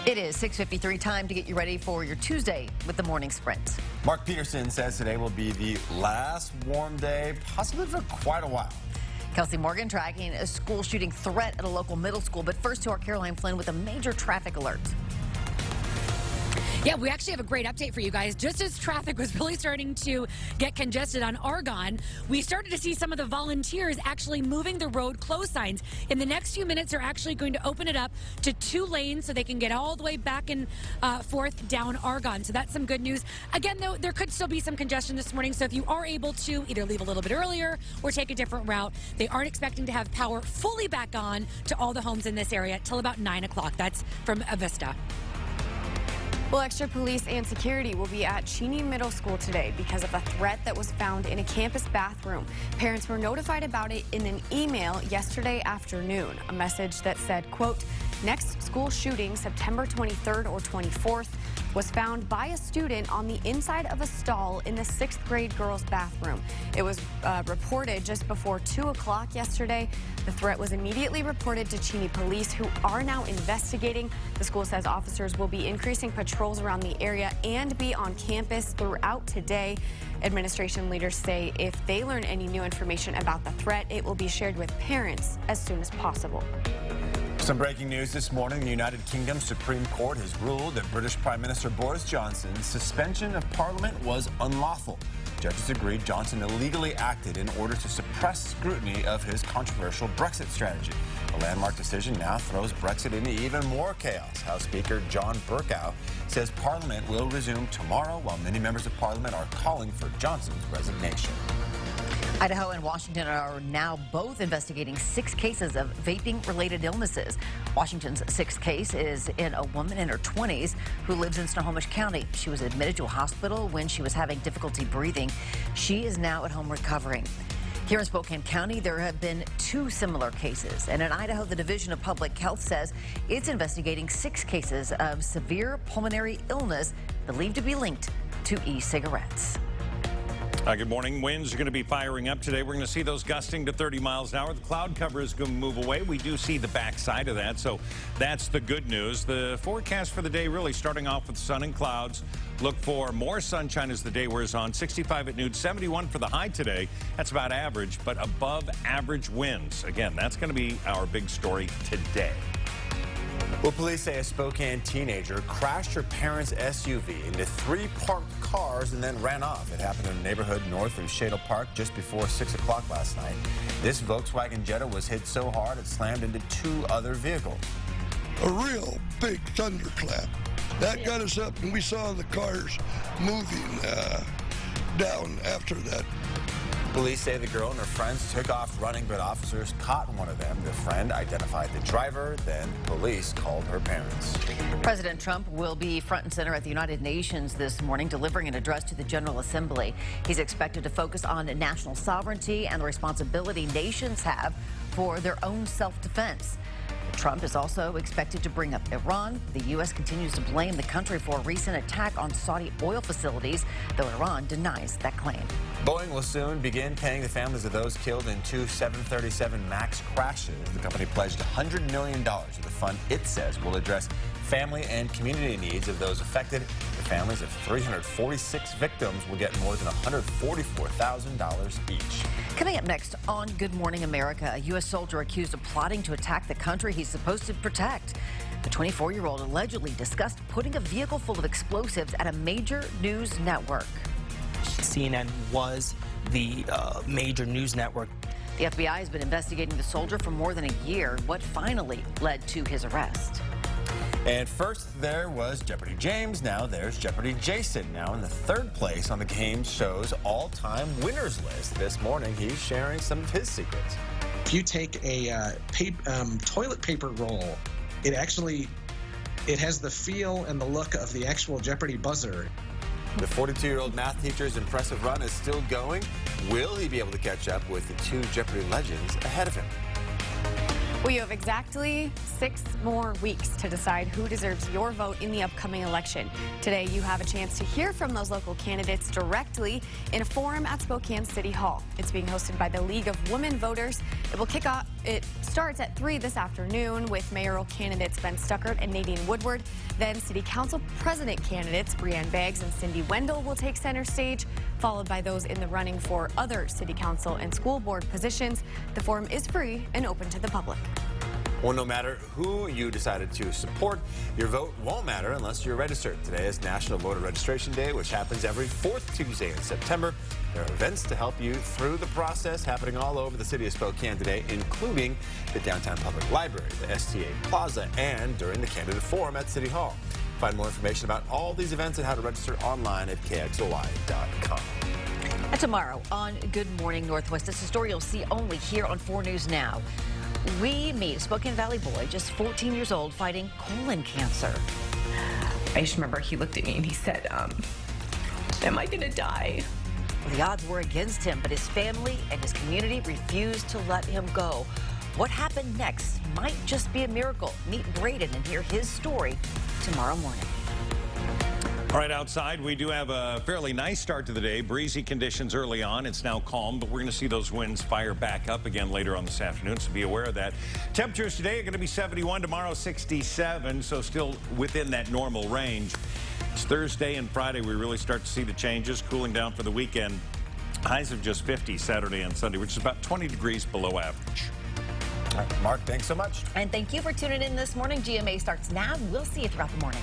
It is 6:53, time to get you ready for your Tuesday with the morning sprint. Mark Peterson says today will be the last warm day, possibly for quite a while. Kelsey Morgan tracking a school shooting threat at a local middle school. But first to our Caroline Flynn with a major traffic alert. Yeah, we actually have a great update for you guys. Just as traffic was really starting to get congested on Argonne, we started to see some of the volunteers actually moving the road closed signs. In the next few minutes, they're actually going to open it up to 2 lanes so they can get all the way back and forth down Argonne. So that's some good news. Again, though, there could still be some congestion this morning. So if you are able to either leave a little bit earlier or take a different route, they aren't expecting to have power fully back on to all the homes in this area till about 9 o'clock. That's from Avista. Well, extra police and security will be at Cheney Middle School today because of a threat that was found in a campus bathroom. Parents were notified about it in an email yesterday afternoon. A message that said, quote, next school shooting September 23rd or 24th was found by a student on the inside of a stall in the 6th grade girls' bathroom. It was reported just before 2 o'clock yesterday. The threat was immediately reported to Cheney police, who are now investigating. The school says officers will be increasing patrols around the area and be on campus throughout today. Administration leaders say if they learn any new information about the threat, it will be shared with parents as soon as possible. Some breaking news this morning. The United Kingdom Supreme Court has ruled that British Prime Minister Boris Johnson's suspension of Parliament was unlawful. Judges agreed Johnson illegally acted in order to suppress scrutiny of his controversial Brexit strategy. The landmark decision now throws Brexit into even more chaos. House Speaker John Bercow says Parliament will resume tomorrow, while many members of Parliament are calling for Johnson's resignation. Idaho and Washington are now both investigating 6 cases of vaping-related illnesses. Washington's 6th case is in a woman in her 20s who lives in Snohomish County. She was admitted to a hospital when she was having difficulty breathing. She is now at home recovering. Here in Spokane County, there have been 2 similar cases. And in Idaho, the Division of Public Health says it's investigating 6 cases of severe pulmonary illness believed to be linked to e-cigarettes. Good morning. Winds are going to be firing up today. We're going to see those gusting to 30 miles an hour. The cloud cover is going to move away. We do see the backside of that, so that's the good news. The forecast for the day really starting off with sun and clouds. Look for more sunshine as the day wears on. 65 at noon, 71 for the high today. That's about average, but above average winds. Again, that's going to be our big story today. Well, police say a Spokane teenager crashed her parents' SUV into 3 parked cars and then ran off. It happened in a neighborhood north of Shadle Park just before 6 o'clock last night. This Volkswagen Jetta was hit so hard it slammed into 2 other vehicles. A real big thunderclap. That got us up, and we saw the cars moving down after that. Police say the girl and her friends took off running, but officers caught one of them. The friend identified the driver, then police called her parents. President Trump will be front and center at the United Nations this morning, delivering an address to the General Assembly. He's expected to focus on national sovereignty and the responsibility nations have for their own self-defense. Trump is also expected to bring up Iran. The U.S. continues to blame the country for a recent attack on Saudi oil facilities, though Iran denies that claim. Boeing will soon begin paying the families of those killed in 2 737 MAX crashes. The company pledged $100 million to the fund it says will address family and community needs of those affected. The families of 346 victims will get more than $144,000 each. Coming up next on Good Morning America, a U.S. soldier accused of plotting to attack the country he's supposed to protect. The 24-year-old allegedly discussed putting a vehicle full of explosives at a major news network. CNN was the major news network. The FBI has been investigating the soldier for more than a year. What finally led to his arrest? And first there was Jeopardy James, now there's Jeopardy Jason, now in the 3rd place on the game show's all-time winners list. This morning he's sharing some of his secrets. If you take a toilet paper roll, it has the feel and the look of the actual Jeopardy buzzer. The 42-year-old math teacher's impressive run is still going. Will he be able to catch up with the 2 Jeopardy legends ahead of him? Well, you have exactly 6 more weeks to decide who deserves your vote in the upcoming election. Today, you have a chance to hear from those local candidates directly in a forum at Spokane City Hall. It's being hosted by the League of Women Voters. It will kick off It starts at 3 this afternoon with mayoral candidates Ben Stuckert and Nadine Woodward. Then city council president candidates Breanne Baggs and Cindy Wendell will take center stage, followed by those in the running for other city council and school board positions. The forum is free and open to the public. Well, no matter who you decided to support, your vote won't matter unless you're registered. Today is National Voter Registration Day, which happens every 4th Tuesday in September. There are events to help you through the process happening all over the city of Spokane today, including the Downtown Public Library, the STA Plaza, and during the candidate forum at City Hall. Find more information about all these events and how to register online at kxoy.com. And tomorrow on Good Morning Northwest, it's a story you'll see only here on 4 News Now. We meet a Spokane Valley boy, just 14 years old, fighting colon cancer. I just remember he looked at me and he said, am I gonna die? The odds were against him, but his family and his community refused to let him go. What happened next might just be a miracle. Meet Braden and hear his story tomorrow morning. All right, outside, we do have a fairly nice start to the day. Breezy conditions early on. It's now calm, but we're going to see those winds fire back up again later on this afternoon, so be aware of that. Temperatures today are going to be 71, tomorrow 67, so still within that normal range. It's Thursday and Friday we really start to see the changes, cooling down for the weekend. Highs of just 50 Saturday and Sunday, which is about 20 degrees below average. All right, Mark, thanks so much. And thank you for tuning in this morning. GMA starts now. We'll see you throughout the morning.